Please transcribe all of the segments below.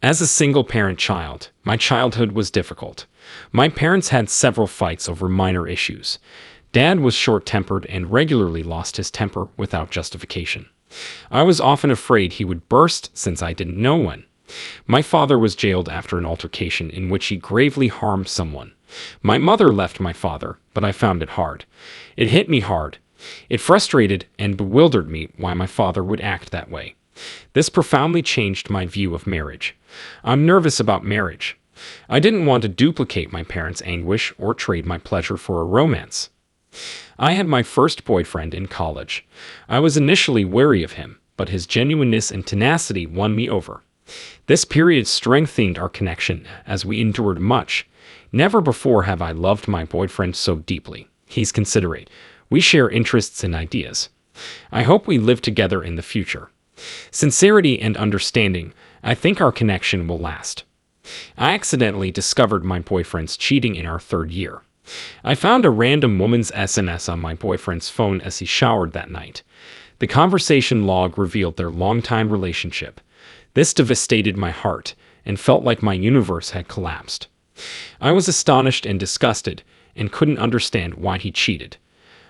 As a single-parent child, my childhood was difficult. My parents had several fights over minor issues. Dad was short-tempered and regularly lost his temper without justification. I was often afraid he would burst since I didn't know when. My father was jailed after an altercation in which he gravely harmed someone. My mother left my father, but I found it hard. It hit me hard. It frustrated and bewildered me why my father would act that way. This profoundly changed my view of marriage. I'm nervous about marriage. I didn't want to duplicate my parents' anguish or trade my pleasure for a romance. I had my first boyfriend in college. I was initially wary of him, but his genuineness and tenacity won me over. This period strengthened our connection as we endured much. Never before have I loved my boyfriend so deeply. He's considerate. We share interests and ideas. I hope we live together in the future. Sincerity and understanding, I think our connection will last. I accidentally discovered my boyfriend's cheating in our third year. I found a random woman's SMS on my boyfriend's phone as he showered that night. The conversation log revealed their longtime relationship. This devastated my heart and felt like my universe had collapsed. I was astonished and disgusted and couldn't understand why he cheated.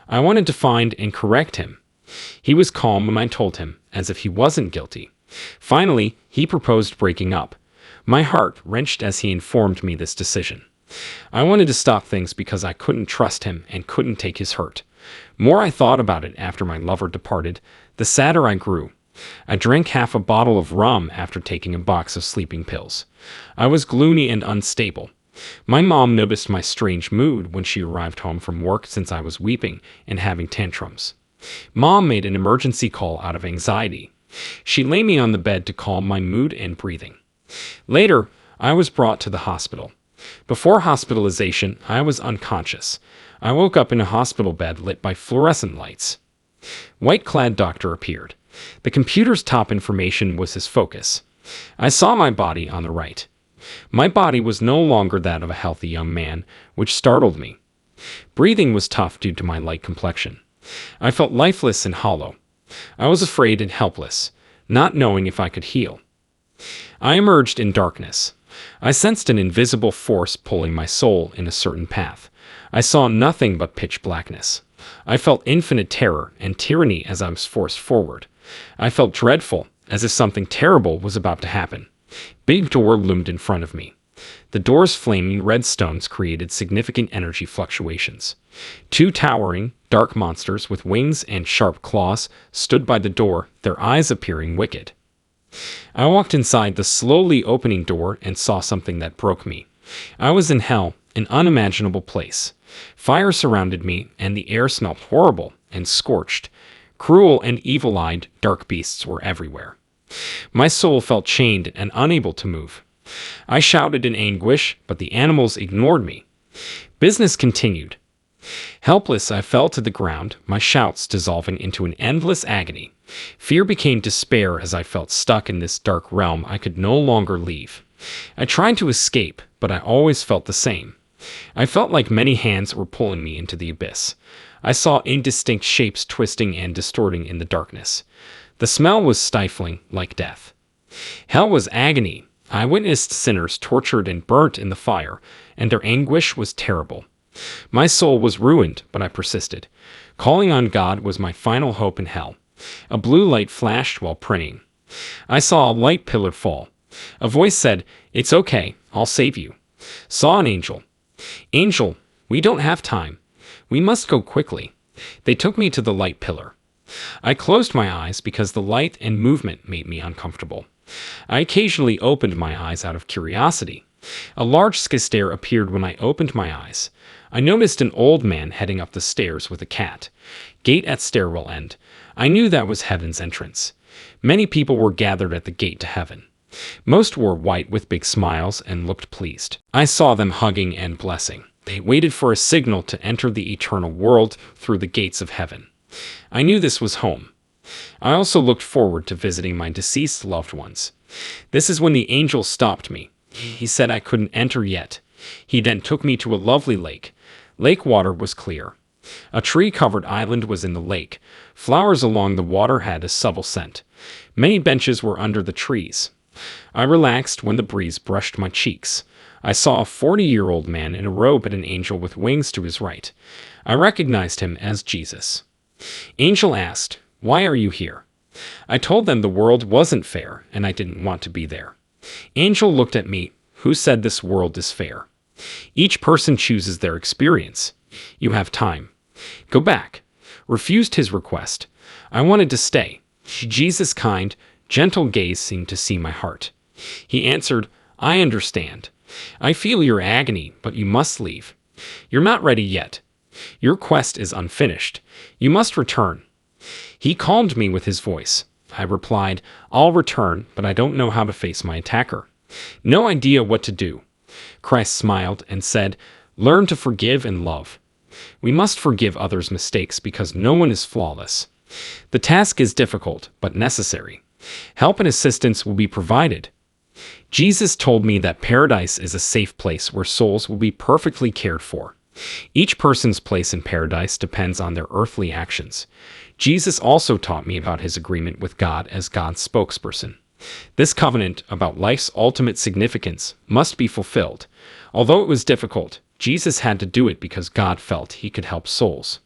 I wanted to find and correct him. He was calm when I told him, as if he wasn't guilty. Finally, he proposed breaking up. My heart wrenched as he informed me this decision. I wanted to stop things because I couldn't trust him and couldn't take his hurt. More I thought about it after my lover departed, the sadder I grew. I drank half a bottle of rum after taking a box of sleeping pills. I was gloomy and unstable. My mom noticed my strange mood when she arrived home from work since I was weeping and having tantrums. Mom made an emergency call out of anxiety. She lay me on the bed to calm my mood and breathing. Later, I was brought to the hospital. Before hospitalization, I was unconscious. I woke up in a hospital bed lit by fluorescent lights. White-clad doctor appeared. The computer's top information was his focus. I saw my body on the right. My body was no longer that of a healthy young man, which startled me. Breathing was tough due to my light complexion. I felt lifeless and hollow. I was afraid and helpless, not knowing if I could heal. I emerged in darkness. I sensed an invisible force pulling my soul in a certain path. I saw nothing but pitch blackness. I felt infinite terror and tyranny as I was forced forward. I felt dreadful, as if something terrible was about to happen. Big door loomed in front of me. The door's flaming red stones created significant energy fluctuations. Two towering, dark monsters with wings and sharp claws stood by the door, their eyes appearing wicked. I walked inside the slowly opening door and saw something that broke me. I was in hell, an unimaginable place. Fire surrounded me, and the air smelled horrible and scorched. Cruel and evil-eyed, dark beasts were everywhere. My soul felt chained and unable to move. I shouted in anguish, but the animals ignored me. Business continued. Helpless, I fell to the ground, my shouts dissolving into an endless agony. Fear became despair as I felt stuck in this dark realm I could no longer leave. I tried to escape, but I always felt the same. I felt like many hands were pulling me into the abyss. I saw indistinct shapes twisting and distorting in the darkness. The smell was stifling, like death. Hell was agony. I witnessed sinners tortured and burnt in the fire, and their anguish was terrible. My soul was ruined, but I persisted. Calling on God was my final hope in hell. A blue light flashed while praying. I saw a light pillar fall. A voice said, "It's okay, I'll save you." Saw an angel. "Angel, we don't have time. We must go quickly." They took me to the light pillar. I closed my eyes because the light and movement made me uncomfortable. I occasionally opened my eyes out of curiosity. A large stair appeared when I opened my eyes. I noticed an old man heading up the stairs with a cat. Gate at stairwell end. I knew that was heaven's entrance. Many people were gathered at the gate to heaven. Most wore white with big smiles and looked pleased. I saw them hugging and blessing. They waited for a signal to enter the eternal world through the gates of heaven. I knew this was home. I also looked forward to visiting my deceased loved ones. This is when the angel stopped me. He said I couldn't enter yet. He then took me to a lovely lake. Lake water was clear. A tree-covered island was in the lake. Flowers along the water had a subtle scent. Many benches were under the trees. I relaxed when the breeze brushed my cheeks. I saw a 40-year-old man in a robe and an angel with wings to his right. I recognized him as Jesus. Angel asked, "Why are you here?" I told them the world wasn't fair and I didn't want to be there. Angel looked at me. "Who said this world is fair? Each person chooses their experience. You have time. Go back." Refused his request. I wanted to stay. Jesus' kind, gentle gaze seemed to see my heart. He answered, "I understand. I feel your agony, but you must leave. You're not ready yet. Your quest is unfinished. You must return." He calmed me with his voice. I replied, "I'll return, but I don't know how to face my attacker. No idea what to do." Christ smiled and said, "Learn to forgive and love." We must forgive others' mistakes because no one is flawless. The task is difficult, but necessary. Help and assistance will be provided. Jesus told me that paradise is a safe place where souls will be perfectly cared for. Each person's place in paradise depends on their earthly actions. Jesus also taught me about his agreement with God as God's spokesperson. This covenant about life's ultimate significance must be fulfilled. Although it was difficult, Jesus had to do it because God felt he could help souls.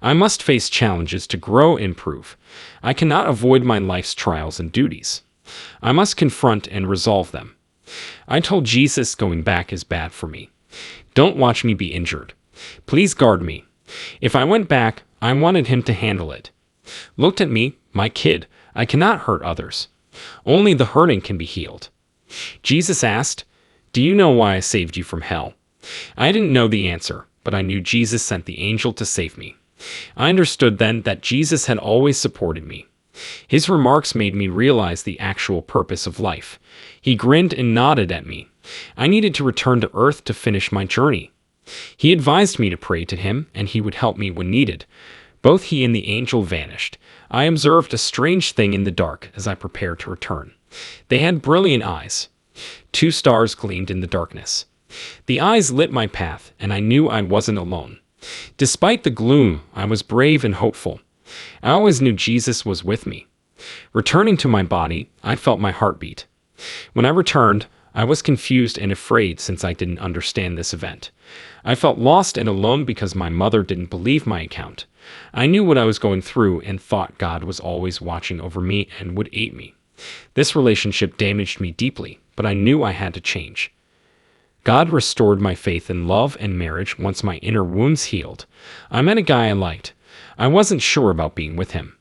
I must face challenges to grow and improve. I cannot avoid my life's trials and duties. I must confront and resolve them. I told Jesus going back is bad for me. Don't watch me be injured. Please guard me. If I went back, I wanted him to handle it. Looked at me, my kid, I cannot hurt others. Only the hurting can be healed. Jesus asked, "Do you know why I saved you from hell?" I didn't know the answer, but I knew Jesus sent the angel to save me. I understood then that Jesus had always supported me. His remarks made me realize the actual purpose of life. He grinned and nodded at me. I needed to return to earth to finish my journey. He advised me to pray to him, and he would help me when needed. Both he and the angel vanished. I observed a strange thing in the dark as I prepared to return. They had brilliant eyes. 2 stars gleamed in the darkness. The eyes lit my path, and I knew I wasn't alone. Despite the gloom, I was brave and hopeful. I always knew Jesus was with me. Returning to my body, I felt my heartbeat. When I returned, I was confused and afraid since I didn't understand this event. I felt lost and alone because my mother didn't believe my account. I knew what I was going through and thought God was always watching over me and would aid me. This relationship damaged me deeply, but I knew I had to change. God restored my faith in love and marriage once my inner wounds healed. I met a guy I liked. I wasn't sure about being with him.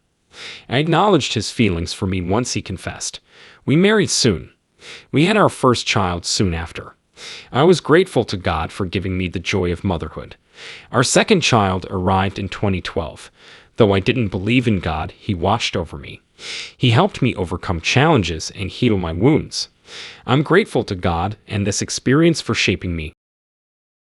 I acknowledged his feelings for me once he confessed. We married soon. We had our first child soon after. I was grateful to God for giving me the joy of motherhood. Our second child arrived in 2012. Though I didn't believe in God, he watched over me. He helped me overcome challenges and heal my wounds. I'm grateful to God and this experience for shaping me